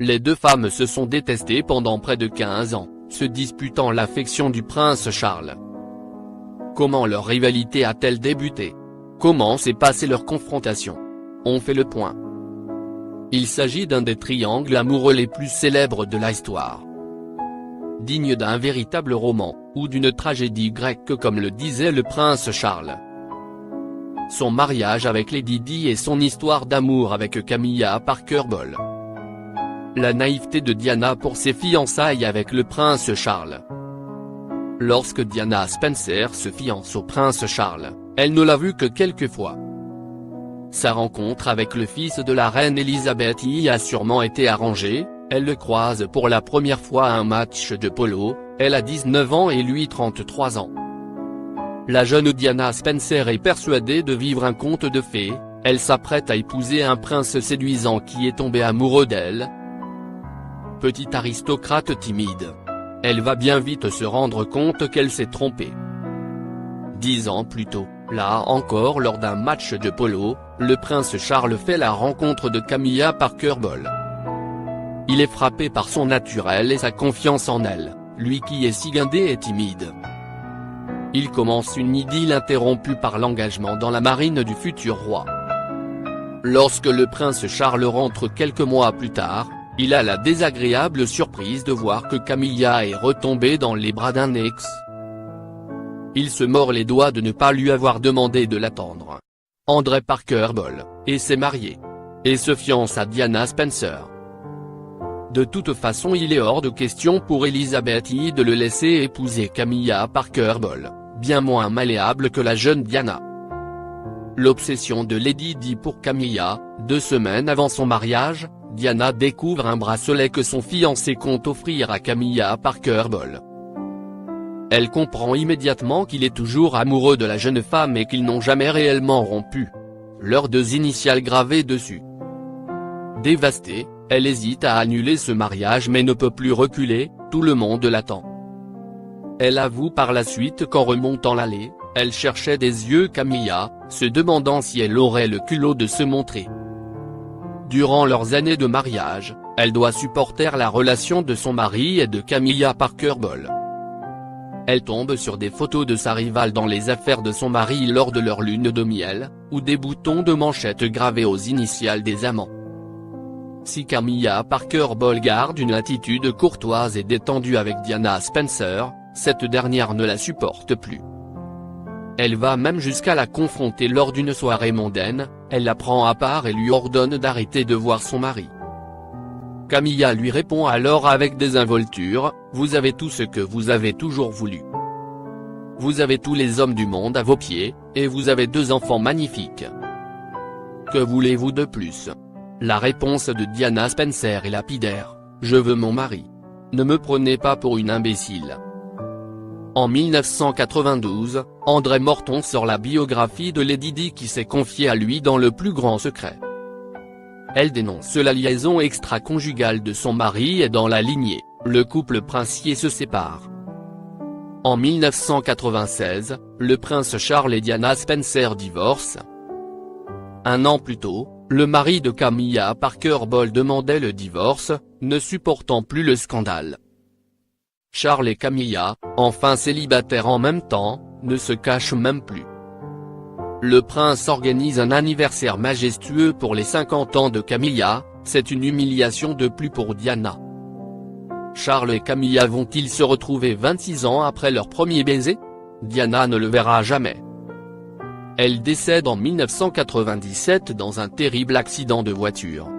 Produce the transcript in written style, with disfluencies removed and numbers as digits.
Les deux femmes se sont détestées pendant près de 15 ans, se disputant l'affection du prince Charles. Comment leur rivalité a-t-elle débuté? Comment s'est passée leur confrontation? On fait le point. Il s'agit d'un des triangles amoureux les plus célèbres de l'histoire. Digne d'un véritable roman, ou d'une tragédie grecque comme le disait le prince Charles. Son mariage avec Lady Di et son histoire d'amour avec Camilla Parker Bowles. La naïveté de Diana pour ses fiançailles avec le prince Charles. Lorsque Diana Spencer se fiance au prince Charles, elle ne l'a vu que quelques fois. Sa rencontre avec le fils de la reine Elisabeth y a sûrement été arrangée, elle le croise pour la première fois à un match de polo, elle a 19 ans et lui 33 ans. La jeune Diana Spencer est persuadée de vivre un conte de fées, elle s'apprête à épouser un prince séduisant qui est tombé amoureux d'elle. Petite aristocrate timide. Elle va bien vite se rendre compte qu'elle s'est trompée. 10 ans plus tôt, là encore lors d'un match de polo, le prince Charles fait la rencontre de Camilla Parker Bowles. Il est frappé par son naturel et sa confiance en elle, lui qui est si guindé et timide. Il commence une idylle interrompue par l'engagement dans la marine du futur roi. Lorsque le prince Charles rentre quelques mois plus tard, il a la désagréable surprise de voir que Camilla est retombée dans les bras d'un ex. Il se mord les doigts de ne pas lui avoir demandé de l'attendre. André Parker Bowles, et s'est marié. Et se fiance à Diana Spencer. De toute façon il est hors de question pour Elisabeth I de le laisser épouser Camilla Parker Bowles, bien moins malléable que la jeune Diana. L'obsession de Lady Di pour Camilla, 2 semaines avant son mariage, Diana découvre un bracelet que son fiancé compte offrir à Camilla Parker Bowles. Elle comprend immédiatement qu'il est toujours amoureux de la jeune femme et qu'ils n'ont jamais réellement rompu. Leurs 2 initiales gravées dessus. Dévastée, elle hésite à annuler ce mariage mais ne peut plus reculer, tout le monde l'attend. Elle avoue par la suite qu'en remontant l'allée, elle cherchait des yeux Camilla, se demandant si elle aurait le culot de se montrer. Durant leurs années de mariage, elle doit supporter la relation de son mari et de Camilla Parker Bowles. Elle tombe sur des photos de sa rivale dans les affaires de son mari lors de leur lune de miel, ou des boutons de manchette gravés aux initiales des amants. Si Camilla Parker Bowles garde une attitude courtoise et détendue avec Diana Spencer, cette dernière ne la supporte plus. Elle va même jusqu'à la confronter lors d'une soirée mondaine, elle la prend à part et lui ordonne d'arrêter de voir son mari. Camilla lui répond alors avec désinvolture, « Vous avez tout ce que vous avez toujours voulu. Vous avez tous les hommes du monde à vos pieds, et vous avez 2 enfants magnifiques. Que voulez-vous de plus ?» La réponse de Diana Spencer est lapidaire, « Je veux mon mari. Ne me prenez pas pour une imbécile. » En 1992, André Morton sort la biographie de Lady Di qui s'est confiée à lui dans le plus grand secret. Elle dénonce la liaison extra-conjugale de son mari et dans la lignée, le couple princier se sépare. En 1996, le prince Charles et Diana Spencer divorcent. 1 an plus tôt, le mari de Camilla Parker Bowles demandait le divorce, ne supportant plus le scandale. Charles et Camilla, enfin célibataires en même temps, ne se cachent même plus. Le prince organise un anniversaire majestueux pour les 50 ans de Camilla, c'est une humiliation de plus pour Diana. Charles et Camilla vont-ils se retrouver 26 ans après leur premier baiser? Diana ne le verra jamais. Elle décède en 1997 dans un terrible accident de voiture.